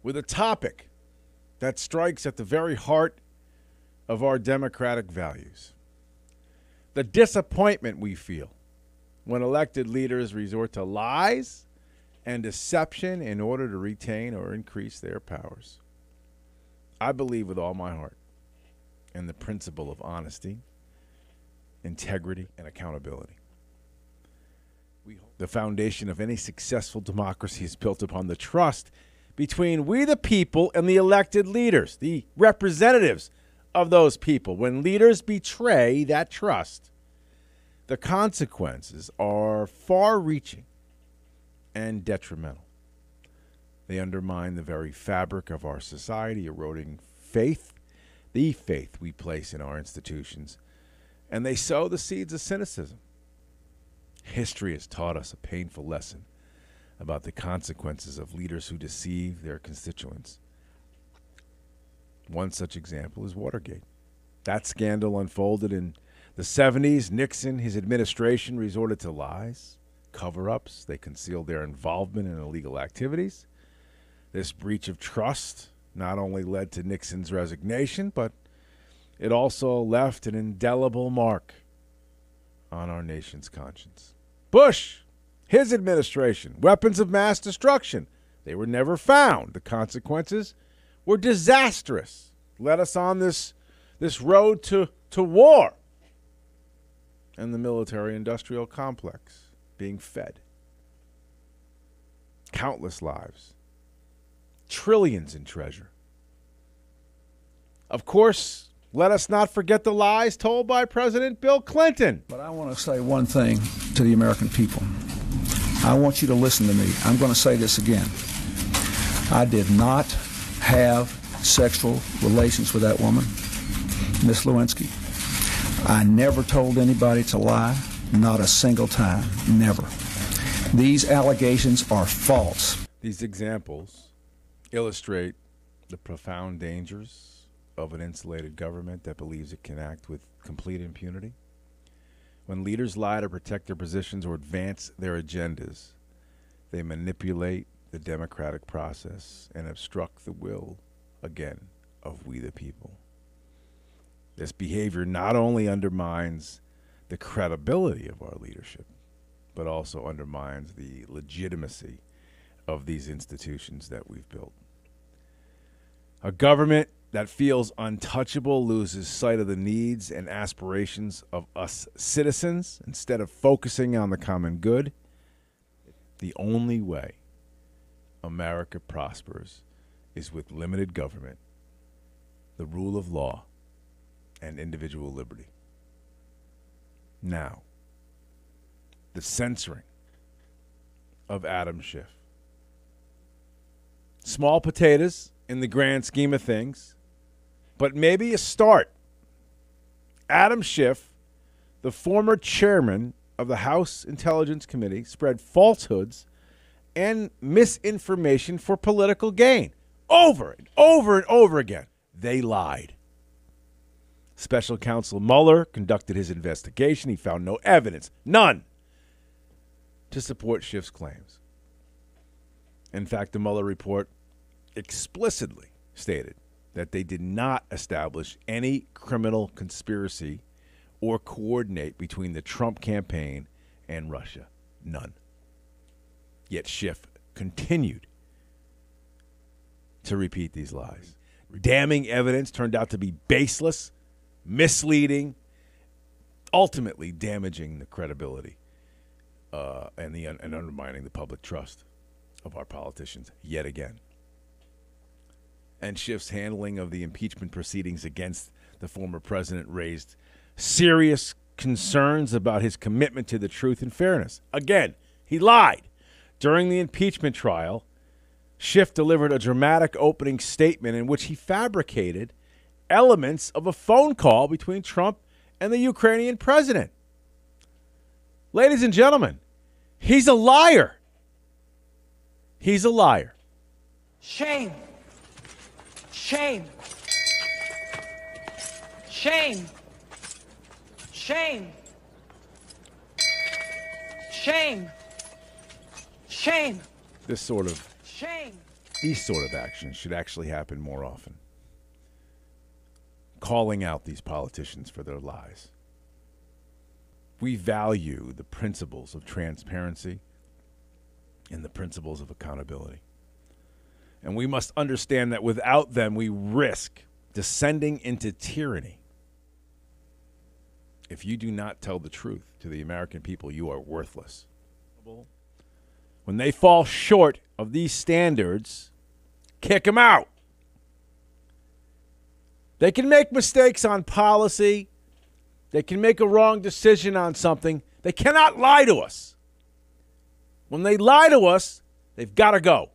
with a topic that strikes at the very heart of our democratic values. The disappointment we feel when elected leaders resort to lies and deception in order to retain or increase their powers. I believe with all my heart in the principle of honesty, integrity, and accountability. The foundation of any successful democracy is built upon the trust between we the people and the elected leaders, the representatives of those people. When leaders betray that trust, the consequences are far-reaching and detrimental. They undermine the very fabric of our society, eroding faith, the faith we place in our institutions, and they sow the seeds of cynicism. History has taught us a painful lesson about the consequences of leaders who deceive their constituents. One such example is Watergate. That scandal unfolded in the 70s. Nixon, his administration, resorted to lies, cover-ups. They concealed their involvement in illegal activities. This breach of trust not only led to Nixon's resignation, but it also left an indelible mark on our nation's conscience. Bush, his administration, weapons of mass destruction. They were never found. The consequences were disastrous. Led us on this road to war. And the military-industrial complex being fed. Countless lives. Trillions in treasure. Of course, let us not forget the lies told by President Bill Clinton. But I want to say one thing to the American people. I want you to listen to me. I'm going to say this again. I did not have sexual relations with that woman, Miss Lewinsky. I never told anybody to lie, not a single time, never. These allegations are false. These examples illustrate the profound dangers of an insulated government that believes it can act with complete impunity. When leaders lie to protect their positions or advance their agendas, they manipulate the democratic process and obstruct the will, again, of we the people. This behavior not only undermines the credibility of our leadership, but also undermines the legitimacy of these institutions that we've built. A government that feels untouchable loses sight of the needs and aspirations of us citizens instead of focusing on the common good. The only way America prospers is with limited government, the rule of law, and individual liberty. Now, the censoring of Adam Schiff. Small potatoes in the grand scheme of things, but maybe a start. Adam Schiff, the former chairman of the House Intelligence Committee, spread falsehoods and misinformation for political gain. Over and over and over again. They lied. Special Counsel Mueller conducted his investigation. He found no evidence, none, to support Schiff's claims. In fact, the Mueller report explicitly stated that they did not establish any criminal conspiracy or coordinate between the Trump campaign and Russia. None. Yet Schiff continued to repeat these lies. Damning evidence turned out to be baseless, misleading, ultimately damaging the credibility and undermining the public trust of our politicians yet again. And Schiff's handling of the impeachment proceedings against the former president raised serious concerns about his commitment to the truth and fairness. Again, he lied. During the impeachment trial, Schiff delivered a dramatic opening statement in which he fabricated elements of a phone call between Trump and the Ukrainian president. Ladies and gentlemen, he's a liar. He's a liar. Shame. Shame. Shame. Shame. Shame. Shame. This sort of shame These sort of actions should actually happen more often. Calling out these politicians for their lies. We value the principles of transparency and the principles of accountability. And we must understand that without them, we risk descending into tyranny. If you do not tell the truth to the American people, you are worthless. When they fall short of these standards, kick them out. They can make mistakes on policy. They can make a wrong decision on something. They cannot lie to us. When they lie to us, they've got to go.